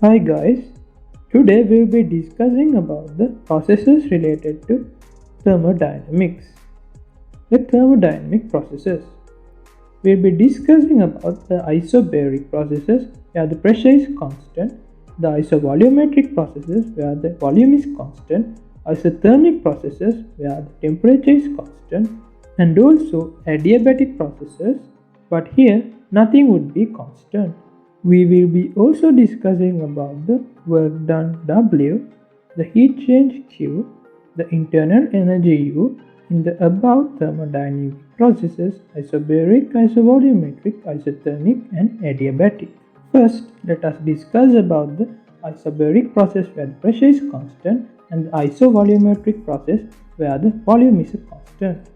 Hi guys, today we'll be discussing about the processes related to thermodynamics. The thermodynamic processes. We'll be discussing about the isobaric processes where the pressure is constant, the isovolumetric processes where the volume is constant, isothermic processes where the temperature is constant, and also adiabatic processes, but here nothing would be constant. We will be also discussing about the work done W, the heat change Q, the internal energy U in the above thermodynamic processes isobaric, isovolumetric, isothermic and adiabatic. First, let us discuss about the isobaric process where the pressure is constant and the isovolumetric process where the volume is constant.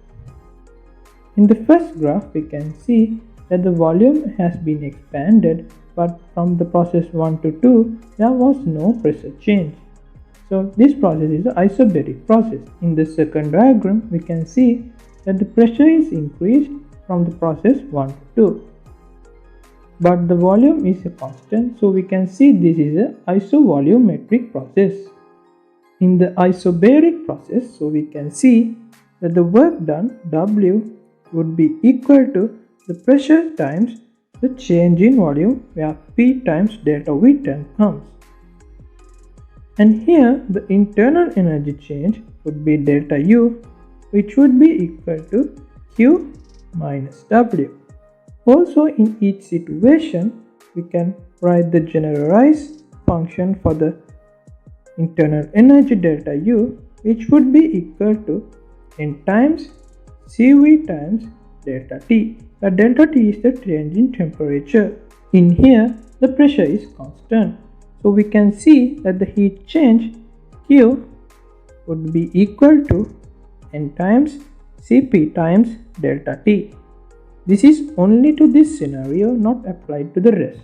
In the first graph, we can see that the volume has been expanded, but from the process 1 to 2, there was no pressure change. So this process is an isobaric process. In the second diagram, we can see that the pressure is increased from the process 1 to 2. But the volume is a constant, so we can see this is an isovolumetric process. In the isobaric process, so we can see that the work done W would be equal to the pressure times the change in volume where P times delta V term comes. And here the internal energy change would be delta U, which would be equal to Q minus W. Also in each situation we can write the generalized function for the internal energy delta U, which would be equal to N times Cv times delta T. The delta T is the change in temperature. In here, the pressure is constant. So we can see that the heat change Q would be equal to N times Cp times delta T. This is only to this scenario, not applied to the rest.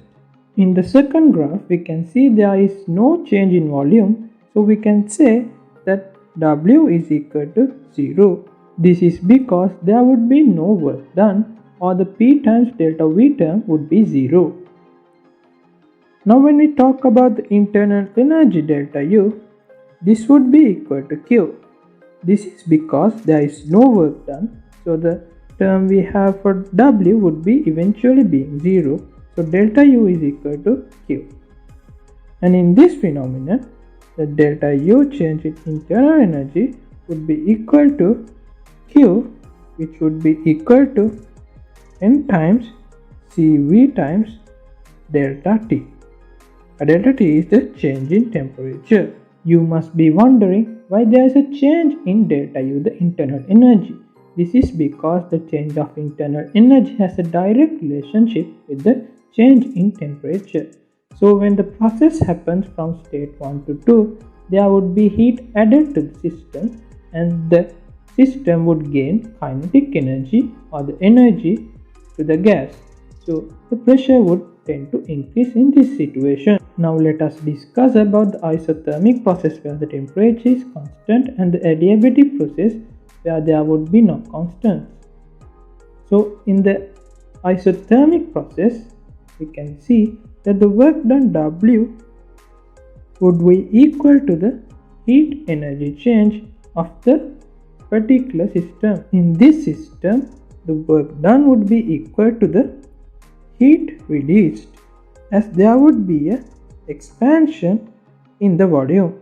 In the second graph, we can see there is no change in volume, so we can say that W is equal to 0. This is because there would be no work done, or the P times delta V term would be 0. Now when we talk about the internal energy delta U, this would be equal to Q. This is because there is no work done, so the term we have for W would be eventually being 0. So delta U is equal to Q. And in this phenomenon, the delta U change in internal energy would be equal to Q, which would be equal to N times Cv times delta T. Delta T is the change in temperature. You must be wondering why there is a change in delta U, the internal energy. This is because the change of internal energy has a direct relationship with the change in temperature. So when the process happens from state 1 to 2, there would be heat added to the system and the system would gain kinetic energy or the energy to the gas. So the pressure would tend to increase in this situation. Now let us discuss about the isothermic process where the temperature is constant and the adiabatic process where there would be no constants. So in the isothermic process, we can see that the work done W would be equal to the heat energy change of the particular system. In this system, the work done would be equal to the heat released, as there would be an expansion in the volume.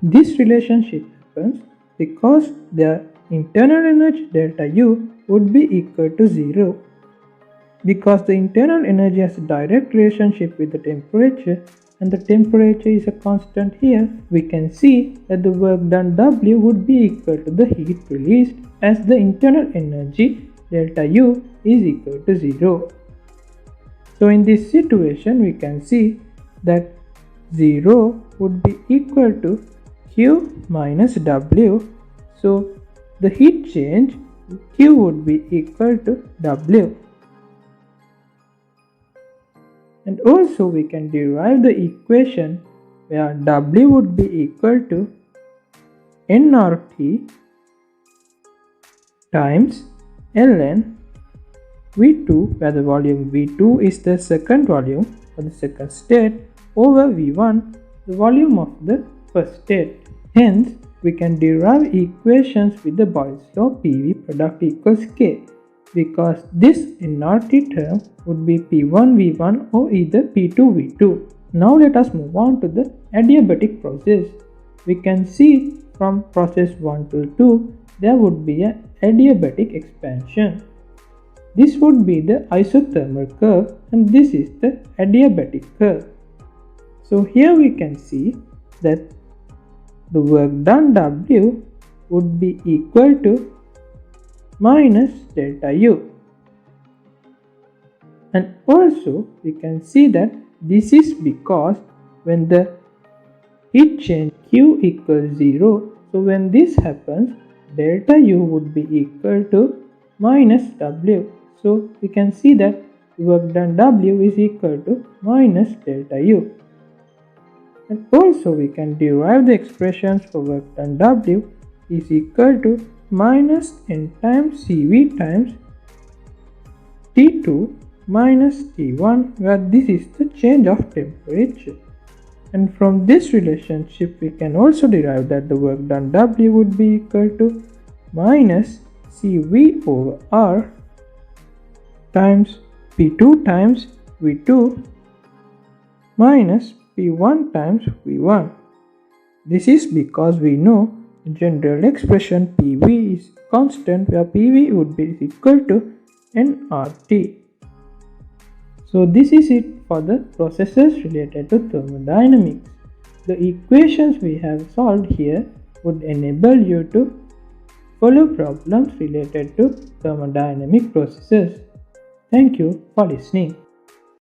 This relationship happens because the internal energy delta U would be equal to 0. Because the internal energy has a direct relationship with the temperature and the temperature is a constant here, we can see that the work done W would be equal to the heat released, as the internal energy delta U is equal to 0. So in this situation, we can see that 0 would be equal to Q minus W. So the heat change Q would be equal to W. And also we can derive the equation where W would be equal to nRT times ln V2, where the volume V2 is the second volume for the second state, over V1, the volume of the first state. Hence, we can derive equations with the Boyle's law PV product equals K, because this nRT term would be P1 V1 or either P2 V2. Now let us move on to the adiabatic process. We can see from process 1 to 2, there would be an adiabatic expansion. This would be the isothermal curve and this is the adiabatic curve. So here we can see that the work done W would be equal to minus delta U. And also we can see that this is because when the heat change Q equals 0, so when this happens, delta U would be equal to minus W. So we can see that work done W is equal to minus delta U. And also we can derive the expressions for work done W is equal to minus N times Cv times T2 minus T1, where this is the change of temperature. And from this relationship we can also derive that the work done W would be equal to minus Cv over R times P2 times V2 minus P1 times V1. This is because we know the general expression PV is constant, where PV would be equal to nRT. So this is it for the processes related to thermodynamics. The equations we have solved here would enable you to follow problems related to thermodynamic processes. Thank you for listening.